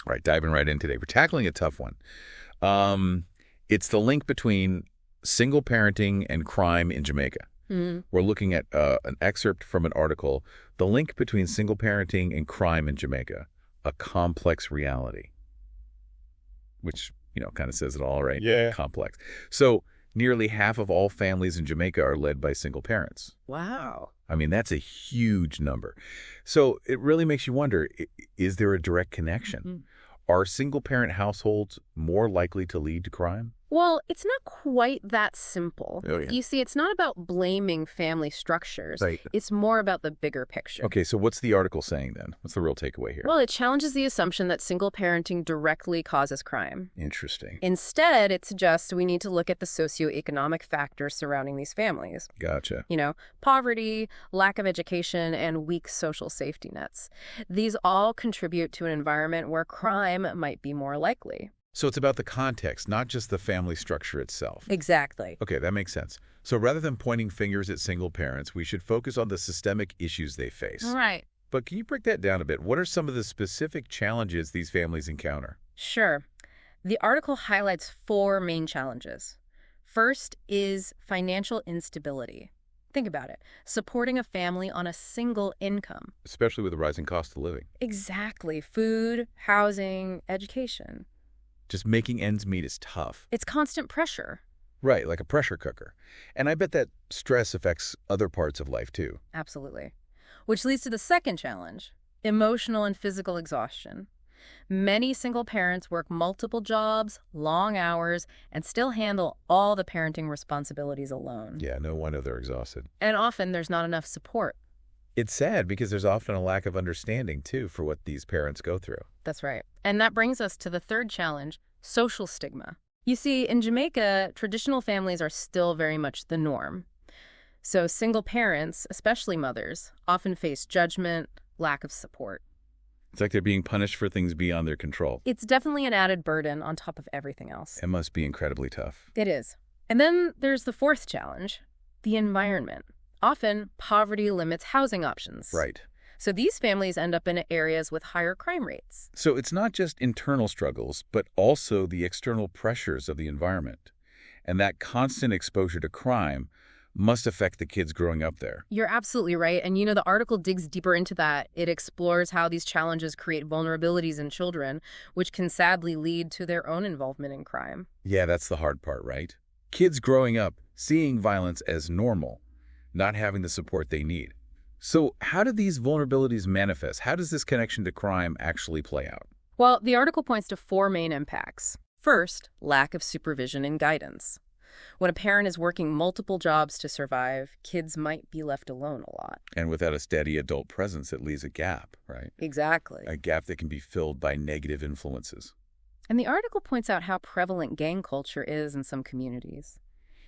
Right, diving right in today. We're tackling a tough one. It's the link between single parenting and crime in Jamaica. We're looking at an excerpt from an article, The Link Between Single Parenting and Crime in Jamaica, a Complex Reality, which, kind of says it all, right? Yeah. Complex. So nearly half of all families in Jamaica are led by single parents. Wow. I mean, that's a huge number. So it really makes you wonder, is there a direct connection? Are single-parent households more likely to lead to crime? Well, it's not quite that simple. Oh, yeah. You see, it's not about blaming family structures. Right. It's more about the bigger picture. Okay, so what's the article saying then? What's the real takeaway here? Well, it challenges the assumption that single parenting directly causes crime. Interesting. Instead, it suggests we need to look at the socioeconomic factors surrounding these families. Gotcha. Poverty, lack of education, and weak social safety nets. These all contribute to an environment where crime might be more likely. So it's about the context, not just the family structure itself. Exactly. Okay, that makes sense. So rather than pointing fingers at single parents, we should focus on the systemic issues they face. Right. But can you break that down a bit? What are some of the specific challenges these families encounter? Sure. The article highlights 4 main challenges. First is financial instability. Think about it. Supporting a family on a single income. Especially with the rising cost of living. Exactly. Food, housing, education. Just making ends meet is tough. It's constant pressure. Right, like a pressure cooker. And I bet that stress affects other parts of life too. Absolutely. Which leads to the second challenge, emotional and physical exhaustion. Many single parents work multiple jobs, long hours, and still handle all the parenting responsibilities alone. Yeah, no wonder they're exhausted. And often there's not enough support. It's sad because there's often a lack of understanding, too, for what these parents go through. That's right. And that brings us to the third challenge, social stigma. You see, in Jamaica, traditional families are still very much the norm. So single parents, especially mothers, often face judgment, lack of support. It's like they're being punished for things beyond their control. It's definitely an added burden on top of everything else. It must be incredibly tough. It is. And then there's the fourth challenge, the environment. Often, poverty limits housing options. Right. So these families end up in areas with higher crime rates. So it's not just internal struggles, but also the external pressures of the environment. And that constant exposure to crime must affect the kids growing up there. You're absolutely right. And the article digs deeper into that. It explores how these challenges create vulnerabilities in children, which can sadly lead to their own involvement in crime. Yeah, that's the hard part, right? Kids growing up, seeing violence as normal, not having the support they need. So how do these vulnerabilities manifest? How does this connection to crime actually play out? Well, the article points to 4 main impacts. First, lack of supervision and guidance. When a parent is working multiple jobs to survive, kids might be left alone a lot. And without a steady adult presence, it leaves a gap, right? Exactly. A gap that can be filled by negative influences. And the article points out how prevalent gang culture is in some communities.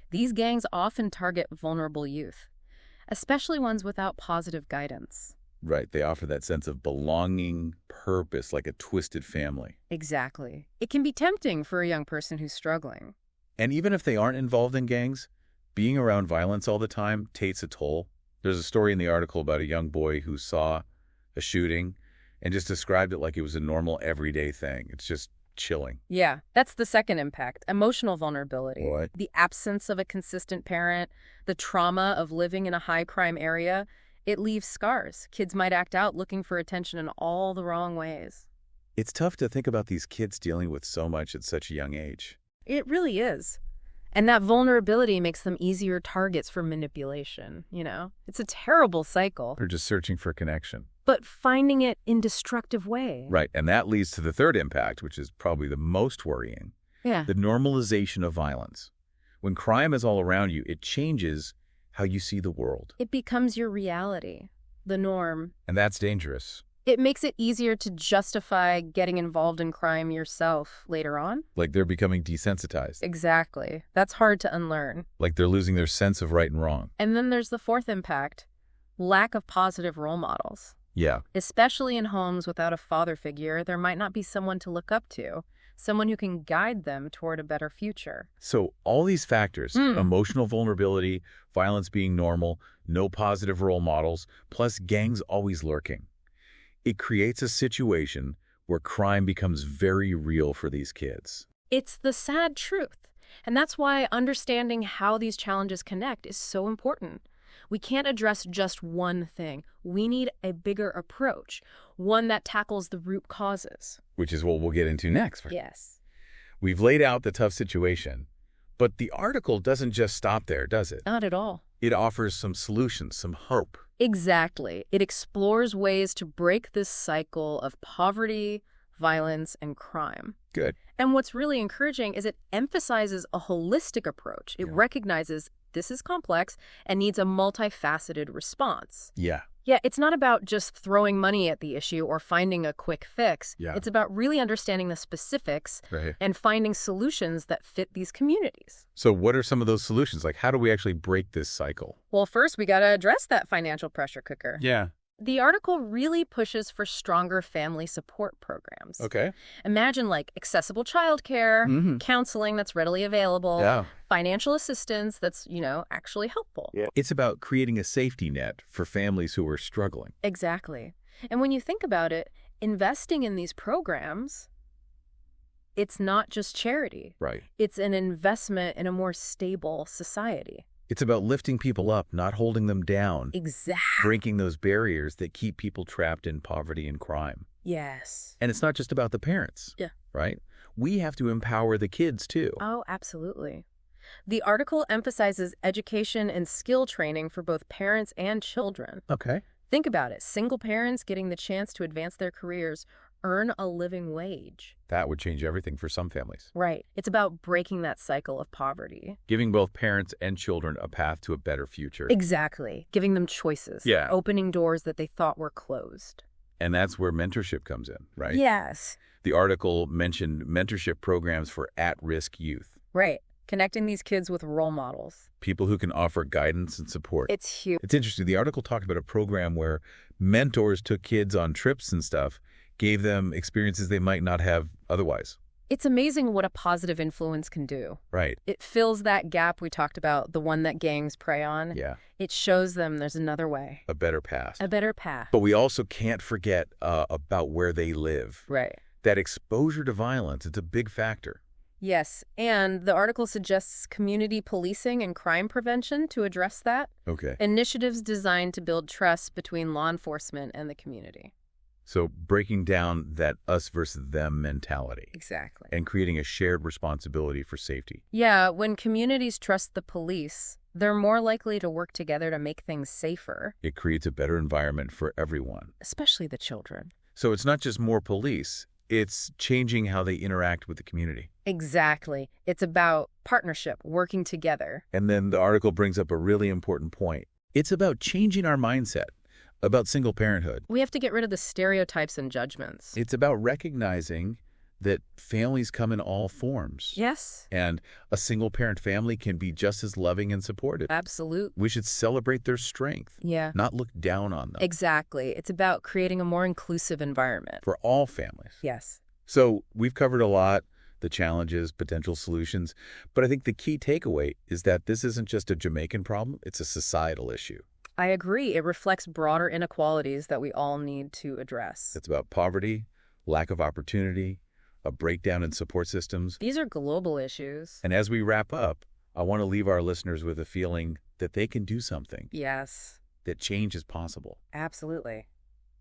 These gangs often target vulnerable youth, especially ones without positive guidance. Right, they offer that sense of belonging, purpose, like a twisted family. Exactly. It can be tempting for a young person who's struggling. And even if they aren't involved in gangs, being around violence all the time takes a toll. There's a story in the article about a young boy who saw a shooting and just described it like it was a normal, everyday thing. It's just chilling. Yeah, that's the second impact, emotional vulnerability. What? The absence of a consistent parent, the trauma of living in a high-crime area, it leaves scars. Kids might act out looking for attention in all the wrong ways. It's tough to think about these kids dealing with so much at such a young age. It really is. And that vulnerability makes them easier targets for manipulation, It's a terrible cycle. They're just searching for connection. But finding it in destructive way. Right, and that leads to the third impact, which is probably the most worrying. Yeah. The normalization of violence. When crime is all around you, it changes how you see the world. It becomes your reality, the norm. And that's dangerous. It makes it easier to justify getting involved in crime yourself later on. Like they're becoming desensitized. Exactly. That's hard to unlearn. Like they're losing their sense of right and wrong. And then there's the fourth impact, lack of positive role models. Yeah. Especially in homes without a father figure, there might not be someone to look up to, someone who can guide them toward a better future. So all these factors, emotional vulnerability, violence being normal, no positive role models, plus gangs always lurking. It creates a situation where crime becomes very real for these kids. It's the sad truth. And that's why understanding how these challenges connect is so important. We can't address just one thing. We need a bigger approach, one that tackles the root causes. Which is what we'll get into next. Yes. We've laid out the tough situation, but the article doesn't just stop there, does it? Not at all. It offers some solutions, some hope. Exactly. It explores ways to break this cycle of poverty, violence, and crime. Good. And what's really encouraging is it emphasizes a holistic approach. It recognizes this is complex and needs a multifaceted response. Yeah. Yeah, it's not about just throwing money at the issue or finding a quick fix. Yeah. It's about really understanding the specifics Right. and finding solutions that fit these communities. So what are some of those solutions? Like, how do we actually break this cycle? Well, first, we got to address that financial pressure cooker. Yeah. The article really pushes for stronger family support programs. Okay. Imagine like accessible childcare, counseling that's readily available, Yeah. financial assistance that's, actually helpful. Yeah. It's about creating a safety net for families who are struggling. Exactly. And when you think about it, investing in these programs, it's not just charity. Right. It's an investment in a more stable society. It's about lifting people up, not holding them down. Exactly. Breaking those barriers that keep people trapped in poverty and crime. Yes. And it's not just about the parents. Yeah. Right? We have to empower the kids, too. Oh, absolutely. The article emphasizes education and skill training for both parents and children. Okay. Think about it. Single parents getting the chance to advance their careers, earn a living wage. That would change everything for some families. Right. It's about breaking that cycle of poverty. Giving both parents and children a path to a better future. Exactly. Giving them choices. Yeah. Opening doors that they thought were closed. And that's where mentorship comes in, right? Yes. The article mentioned mentorship programs for at-risk youth. Right. Connecting these kids with role models. People who can offer guidance and support. It's huge. It's interesting. The article talked about a program where mentors took kids on trips and stuff, gave them experiences they might not have otherwise. It's amazing what a positive influence can do. Right. It fills that gap we talked about, the one that gangs prey on. Yeah. It shows them there's another way. A better path. A better path. But we also can't forget about where they live. Right. That exposure to violence, it's a big factor. Yes, and the article suggests community policing and crime prevention to address that. Okay. Initiatives designed to build trust between law enforcement and the community. So breaking down that us versus them mentality. Exactly. And creating a shared responsibility for safety. Yeah, when communities trust the police, they're more likely to work together to make things safer. It creates a better environment for everyone. Especially the children. So it's not just more police, it's changing how they interact with the community. Exactly. It's about partnership, working together. And then the article brings up a really important point. It's about changing our mindset about single parenthood. We have to get rid of the stereotypes and judgments. It's about recognizing that families come in all forms. Yes. And a single-parent family can be just as loving and supportive. Absolutely. We should celebrate their strength, Yeah. not look down on them. Exactly. It's about creating a more inclusive environment. For all families. Yes. So we've covered a lot, the challenges, potential solutions, but I think the key takeaway is that this isn't just a Jamaican problem, it's a societal issue. I agree. It reflects broader inequalities that we all need to address. It's about poverty, lack of opportunity, a breakdown in support systems. These are global issues. And as we wrap up, I want to leave our listeners with a feeling that they can do something, Yes, that change is possible. absolutely.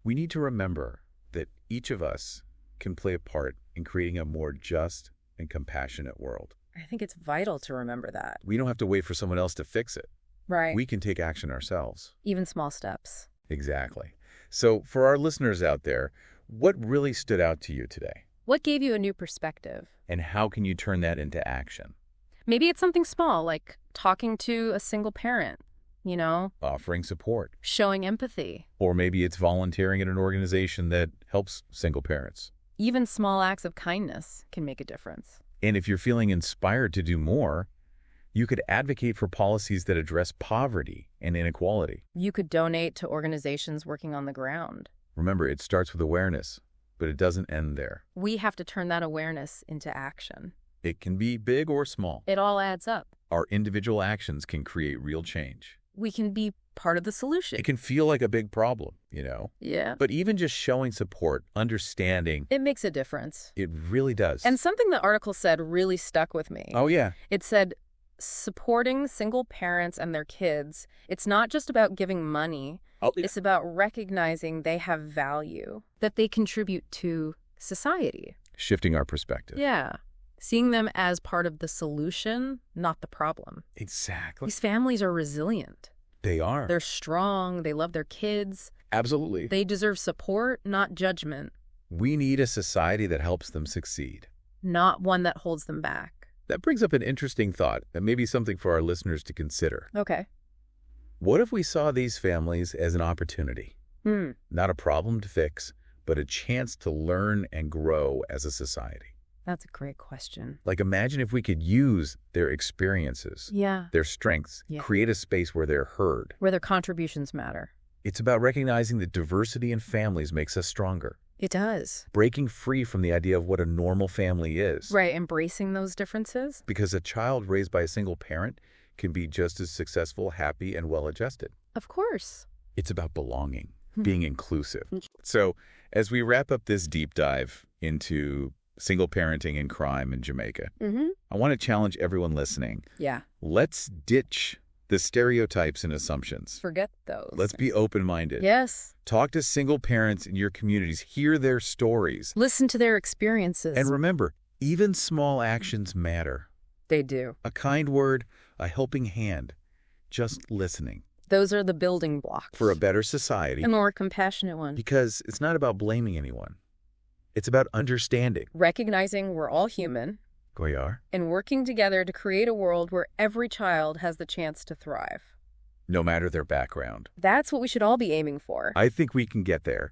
We need to remember that each of us can play a part in creating a more just and compassionate world. I think it's vital to remember that. We don't have to wait for someone else to fix it. Right. We can take action ourselves. Even small steps. Exactly. So for our listeners out there, what really stood out to you today? What gave you a new perspective? And how can you turn that into action? Maybe it's something small, like talking to a single parent, Offering support. showing empathy. Or maybe it's volunteering at an organization that helps single parents. Even small acts of kindness can make a difference. And if you're feeling inspired to do more, you could advocate for policies that address poverty and inequality. You could donate to organizations working on the ground. Remember, it starts with awareness, but it doesn't end there. We have to turn that awareness into action. It can be big or small. It all adds up. Our individual actions can create real change. We can be part of the solution. It can feel like a big problem, Yeah. But even just showing support, understanding, It makes a difference. it really does. And something the article said really stuck with me. Oh, yeah. It said, supporting single parents and their kids, it's not just about giving money. It's about recognizing they have value, that they contribute to society. Shifting our perspective. Yeah. Seeing them as part of the solution, not the problem. Exactly. These families are resilient. They are. They're strong. They love their kids. Absolutely. They deserve support, not judgment. We need a society that helps them succeed. Not one that holds them back. That brings up an interesting thought, and maybe something for our listeners to consider. Okay. What if we saw these families as an opportunity? Not a problem to fix, but a chance to learn and grow as a society. That's a great question. Like, imagine if we could use their experiences, their strengths, create a space where they're heard. Where their contributions matter. It's about recognizing that diversity in families makes us stronger. It does. Breaking free from the idea of what a normal family is. Right, embracing those differences. Because a child raised by a single parent can be just as successful, happy, and well-adjusted. Of course. It's about belonging, being inclusive. So, as we wrap up this deep dive into single parenting and crime in Jamaica, I want to challenge everyone listening. Yeah. Let's ditch the stereotypes and assumptions. Forget those. Let's be open-minded. Yes. Talk to single parents in your communities. Hear their stories. Listen to their experiences. And remember, even small actions matter. They do. A kind word, a helping hand, just listening. Those are the building blocks. For a better society. A more compassionate one. Because it's not about blaming anyone. It's about understanding. Recognizing we're all human. Goyar. And working together to create a world where every child has the chance to thrive. No matter their background. That's what we should all be aiming for. I think we can get there.